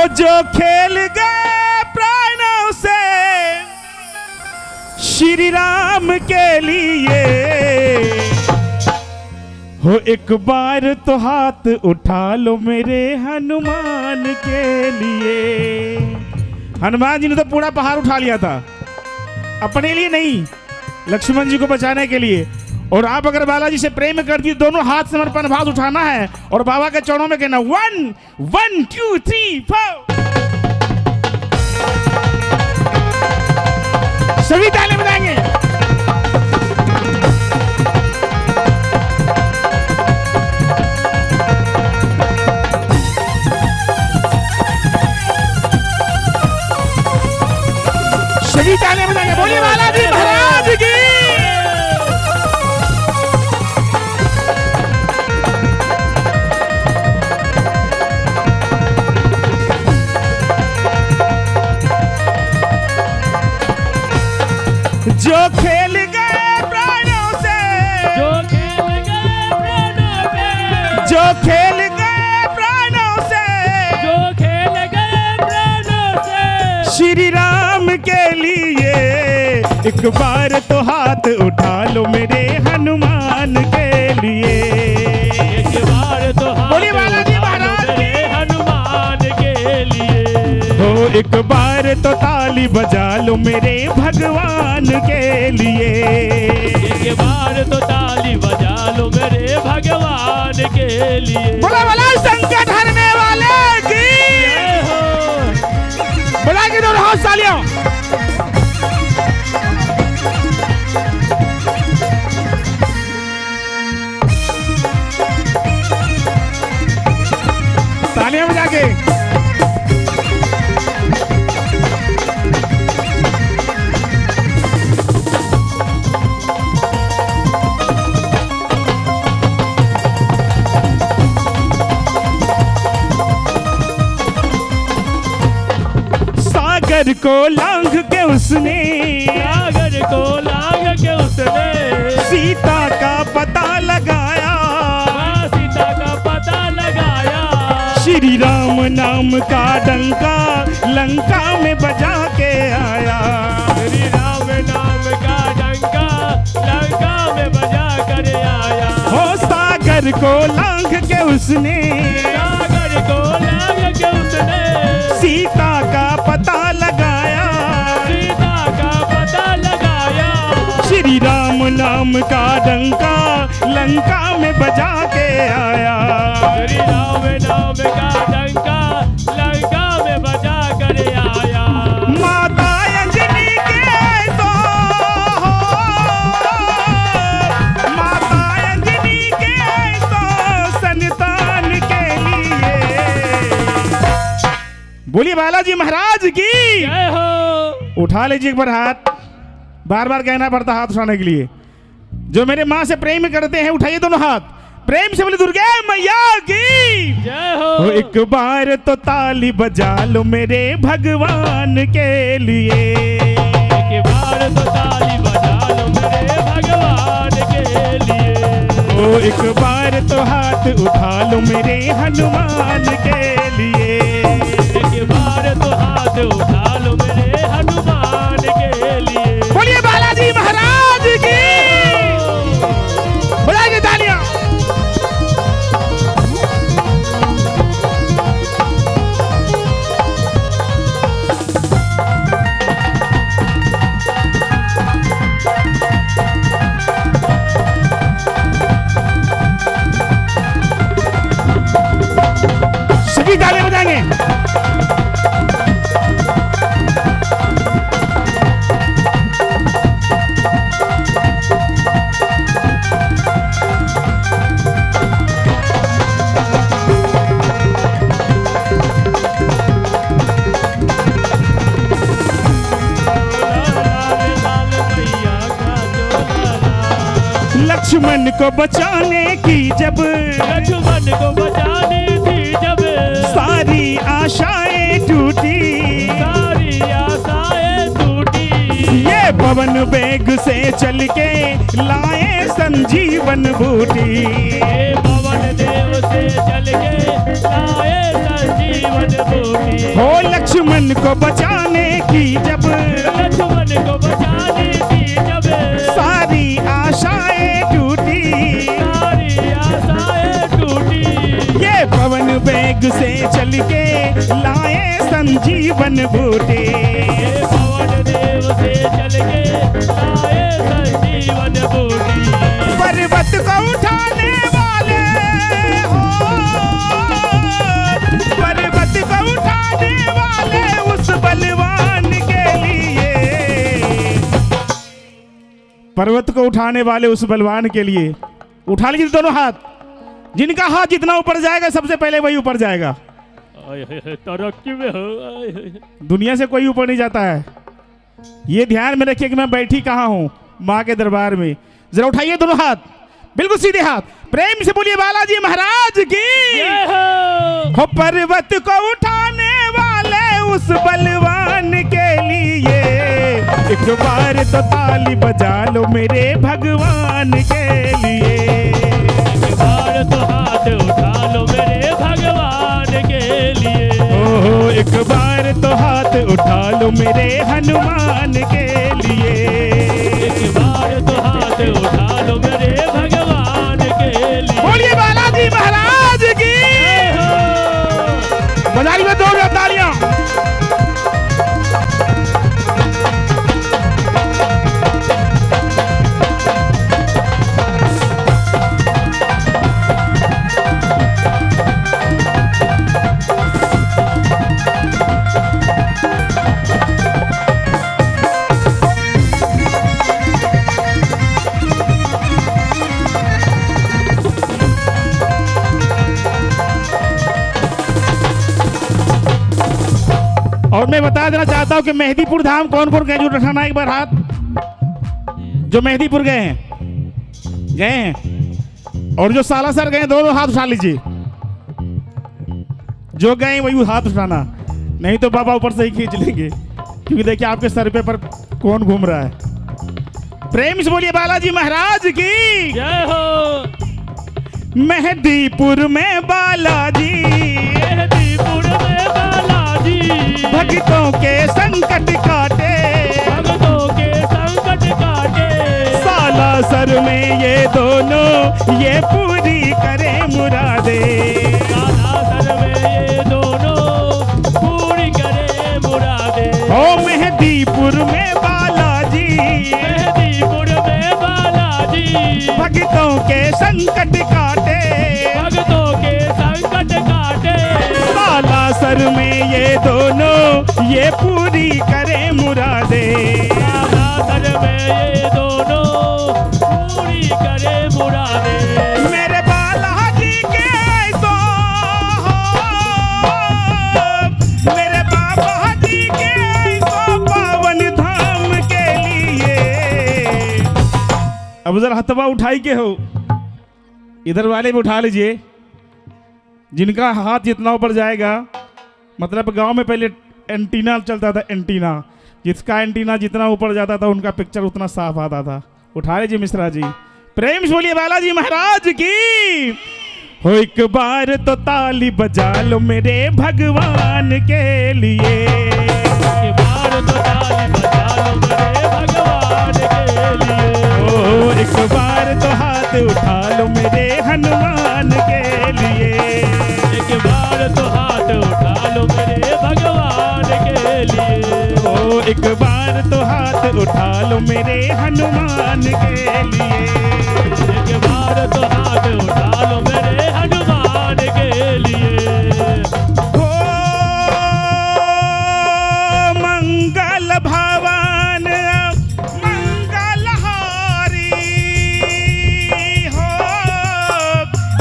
जो खेल गए प्राणों से श्री राम के लिए, हो एक बार तो हाथ उठा लो मेरे हनुमान के लिए। हनुमान जी ने तो पूरा पहाड़ उठा लिया था, अपने लिए नहीं, लक्ष्मण जी को बचाने के लिए। और आप अगर बालाजी से प्रेम करती हो, दोनों हाथ समर्पण भाव उठाना है और बाबा के चरणों में कहना 1 1 2 3 4। सभी ताली बजाएंगे। सभी ताली बजाएंगे। बोलिए बालाजी महाराज की। जो खेल गए प्राणों से, जो खेल गए प्राणों से, जो खेल गए प्राणों से, जो खेल गए प्राणों से, श्री राम के लिए एक बार तो हाथ उठा लो मेरे हनुमान के लिए। एक बार तो हाथ बोलिए बालाजी महाराज की। मेरे हनुमान के लिए। हो एक बार तो ताली बजा लो मेरे भगवान के लिए। एक बार तो ताली बजा लो मेरे भगवान के लिए। बोला बोला संकट हरने वाले की। जय हो। बोला कि दोनों हाथ तालियां। तालियां बजा के। सागर को लांघ के उसने, सागर को लांघ के उसने, सीता का पता लगाया, सीता का पता लगाया। श्री राम नाम का डंका लंका में बजा के आया। श्री राम नाम का डंका लंका में बजा कर आया। हो सागर को लांघ के उसने, सागर को लांघ के उसने, सीता का पता लगाया, सीता का पता लगाया। श्री राम नाम का डंका लंका में बजा के आया। श्री राम नाम का डंका लंका में बजा कर आया। माता अंजनी के तो, माता अंजनी के तो संतान के लिए। बोलिए बालाजी महाराज की। जय हो। उठा लीजिए एक बार हाथ, बार बार कहना पड़ता हाथ उठाने के लिए। जो मेरे माँ से प्रेम करते हैं उठाइए दोनों हाथ, प्रेम से बोले दुर्गा मैया की। जय हो हो। एक बार तो ताली बजा लो मेरे भगवान के लिए। एक बार तो ताली बजा लो मेरे भगवान के लिए। ओ एक बार तो हाथ उठा लो मेरे हनुमान के लिए। एक बार तो हाथ उठा लो मेरे हनुमान के लिए। बोलिए बालाजी महाराज की। बजाइए तालियां। सभी तालियां बजाएंगे। लक्ष्मण को बचाने की जब, लक्ष्मण को बचाने थी जब, सारी आशाएं टूटी, सारी आशाएं टूटी। ये पवन वेग से चल के लाए संजीवन बूटी। ये पवन देव से चल के लाए संजीवन संजीवन बूटी। हो लक्ष्मण को बचाने की जब लक्ष्मण को बचाने की जब सारी आशाएं टूटी, सारी आशाएं टूटी। ये पवन वेग से चल के लाए संजीवन बूटी। ये पवन देव से चल के लाए संजीवन बूटी। पर्वत को उठाने वाले हो, पर्वत को उठाने वाले उस बलवान के लिए, पर्वत को उठाने वाले उस बलवान के लिए। उठा लीजिए दोनों हाथ, जिनका हाथ जितना ऊपर जाएगा सबसे पहले वही ऊपर जाएगा। तरक्की में हो। दुनिया से कोई ऊपर नहीं जाता है, ये ध्यान में रखिए कि मैं बैठी कहाँ हूँ, माँ के दरबार में। जरा उठाइए दोनों हाथ, बिल्कुल सीधे हाथ, प्रेम से बोलिए बालाजी महाराज की। हो पर्वत को उठाने वाले उस बलवान के लिए एक बार तो ताली बजा लो मेरे भगवान के लिए। एक बार तो हाथ उठा लो मेरे भगवान के लिए। ओहो एक बार तो हाथ उठा लो मेरे हनुमान के लिए। एक बार तो हाथ उठा लो मेरे भगवान के लिए। बोलिए बालाजी महाराज की। बजारी में दो तालियां। और मैं बता देना चाहता हूं कि मेहदीपुर धाम कौन कौन गए, जो उठाना एक बार हाथ, जो मेहदीपुर गए हैं, और जो सालासर गए दोनों हाथ उठा लीजिए। जो गए वही हाथ उठाना, नहीं तो बाबा ऊपर से ही खींच लेंगे, क्योंकि देखिए आपके सर पे पर कौन घूम रहा है। प्रेम से बोलिए बालाजी महाराज की जय हो। मेहदीपुर में बालाजी, मेहदीपुर में बालाजी भक्तों के संकट काटे, भक्तों के संकट काटे। सालासर में ये दोनों ये पूरी करे मुरादे। सालासर में ये दोनों पूरी करे मुरादे। ओ मेहदीपुर में बालाजी, मेहदीपुर में बालाजी भक्तों के संकट काटे, भक्तों के संकट काटे। सालासर में ये दोनों ये पूरी करे मुरादे। सालासर में ये दोनों पूरी करे मुरादे। मेरे बालाजी के ऐसो मेरे बाबा जी के ऐसो पावन धाम के लिए। अब जरा हथवा उठाई के हो, इधर वाले भी उठा लीजिए, जिनका हाथ जितना ऊपर जाएगा। मतलब गांव में पहले एंटीना चलता था, एंटीना, जिसका एंटीना जितना ऊपर जाता था उनका पिक्चर उतना साफ आता था। उठा लीजिए मिश्रा जी, प्रेम से बोलिए बालाजी महाराज की। हो एक बार तो ताली बजा लो मेरे भगवान के लिए। एक बार तो ताली बजा लो मेरे भगवान के लिए। ओ एक बार तो हाथ उठा लो मेरे हनुमान के लिए। एक बार तो हाथ उठा लो मेरे भगवान के लिए। ओ एक बार तो हाथ उठा लो मेरे हनुमान के लिए। एक बार तो हाथ उठा लो मेरे हनुमान के लिए। हो मंगल भवन मंगलहारी हो,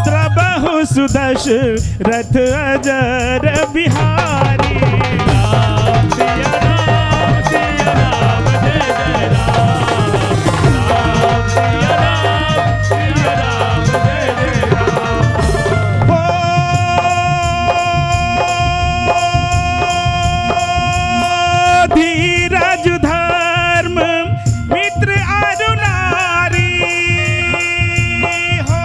त्रबहु सुदशरथ अजर बिहारी। राम सिया राम जय जय राम। राम सिया राम जय जय राम। हो धीरज धर्म मित्र अरु नारी हो,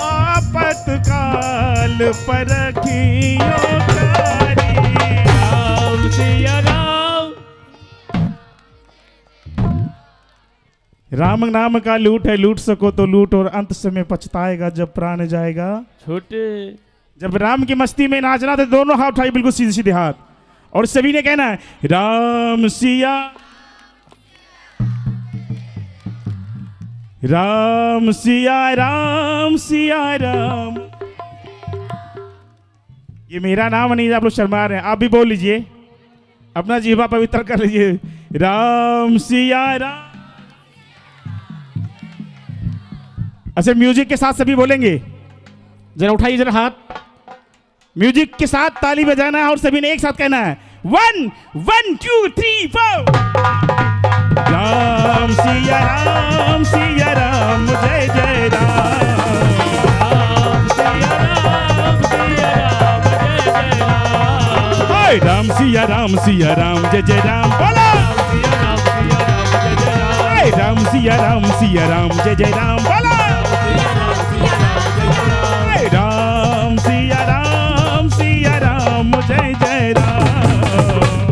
आपत काल परखियो राम नाम का लूट है, लूट सको तो लूट, और अंत समय पछताएगा जब प्राण जाएगा। छोटे जब राम की मस्ती में नाचना तो दोनों हाथ उठाई, बिल्कुल सीधे सीधे हाथ, और सभी ने कहना है राम सिया राम सिया राम सिया राम। ये मेरा नाम नहीं, आप लोग शर्मा रहे हैं, आप भी बोल लीजिए, अपना जीवा पवित्र कर लीजिए, राम सिया राम। अच्छा म्यूजिक के साथ सभी बोलेंगे, जरा उठाइए जरा हाथ, म्यूजिक के साथ ताली बजाना है और सभी ने एक साथ कहना है 1 1 2 3 4। राम सिया राम सिया राम जय जय राम। राम सिया राम सिया राम जय जय राम। बोला राम सिया राम सिया राम जय जय राम। बोला राम सिया राम सिया राम जय जय राम।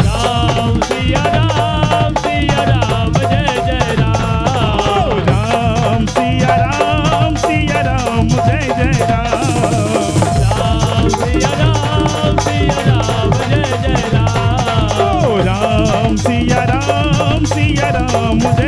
राम सिया राम जय जय राम। राम सिया राम जय जय राम। राम सिया राम जय जय राम। राम सिया राम जय